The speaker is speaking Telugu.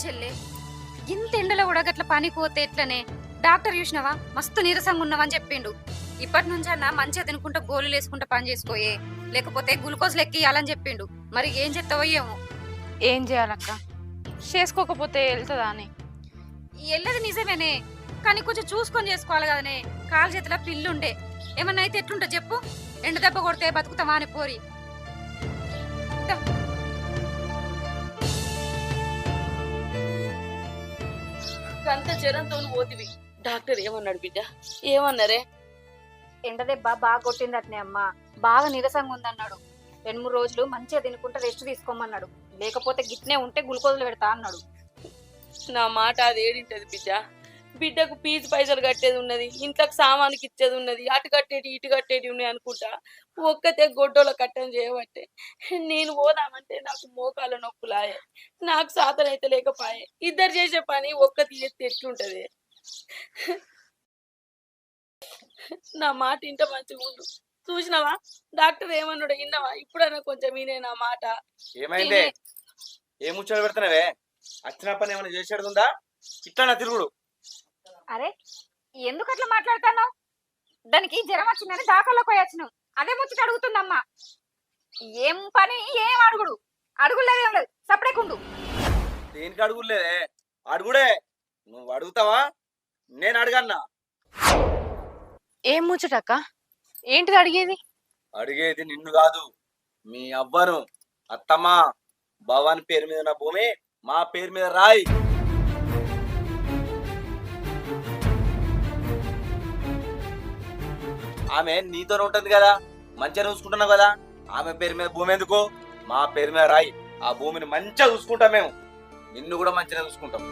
చెల్లె ఇంత ఎండలో కూడా గట్ల పనికి పోతే ఎట్లనే డాక్టర్ చూసినావా మస్తు నీరసంగా ఉన్నావని చెప్పిండు. ఇప్పటి నుంచి అన్న మంచిగా తినుకుంటా గోళీలు వేసుకుంటా పని చేసుకోయే, లేకపోతే గ్లూకోజ్ లెక్కియాలని చెప్పిండు. మరి ఏం చెప్తావో ఏమో. ఏం చేయాలక్క? చేసుకోకపోతే వెళ్తుందా అని? ఎల్లది నిజమేనే, కానీ కొంచెం చూసుకొని చేసుకోవాలి కదనే. కాలు చేతిలో పిల్లుండే ఏమన్నా అయితే ఎట్లుంటా చెప్పు. ఎండ దెబ్బ కొడితే బతుకుతావా అని పోరి. అంత జ్వరంతో పోతివి, డాక్టర్ ఏమన్నాడు బిడ్డ? ఏమన్నారే? ఎండ దెబ్బ బాగా కొట్టింది అట్నే అమ్మా, బాగా నీరసంగా ఉందన్నాడు. 2-3 రోజులు మంచిగా తినుకుంటా రెస్ట్ తీసుకోమన్నాడు, లేకపోతే గిట్నే ఉంటే గ్లూకోజ్లు పెడతా అన్నాడు. నా మాట అది ఏడింటది బిడ్డ. బిడ్డకు ఫీజు పైసలు కట్టేది ఉన్నది, ఇంట్లోకి సామానికి ఇచ్చేది ఉన్నది, అటు కట్టేటి ఇటు కట్టేటి ఉన్నాయి అనుకుంటా ఒక్కతే గొడ్డోల కట్టం చేయబట్టే నేను పోదామంటే నాకు మోకాల నొప్పులాయే, నాకు సాధన అయితే లేకపాయే. ఇద్దరు చేసే పని ఒక్కటి చేస్తే ఎట్లుంటది? నా మాట ఇంట మంచిగా ఉండు. చూసినావా డాక్టర్ ఏమన్నాడు? విన్నావా? ఇప్పుడన్నా కొంచెం వినే నా మాట. ఏమైంది? ఏం ముచ్చట పెడతానవే? వచ్చిన పని ఏమైనా చేసేది ఉందా? ఇట్లా తిరుగుడు. అరే ఎందుకు అట్లా మాట్లాడుతున్నావు? దానికి జ్వరం వచ్చిందని డాక్టర్లోకి పోయి వచ్చినావు, అదే ముచ్చట అడుగుతుందమ్మా. ఏం పని ఏం అడుగుడు? అడుగులేదు ఏం లేదు, సపరేకుండు. దేనికి అడుగులేదే? అడుగుడే. నువ్వు అడుగుతావా? నేను అడగన్నా? ఏం ముచ్చటక్క? ఏంటిది అడిగేది? అడిగేది నిన్ను కాదు, మీ అవ్వను. అత్తమ్మ భవాని పేరు మీద ఉన్న భూమి మా పేరు మీద రాయి. ఆమె నీతోనే ఉంటుంది కదా, మంచిగా చూసుకుంటున్నావు కదా. ఆమె పేరు మీద భూమి ఎందుకు? మా పేరు మీద రాయి. ఆ భూమిని మంచిగా చూసుకుంటాం మేము, నిన్ను కూడా మంచిగా చూసుకుంటాం.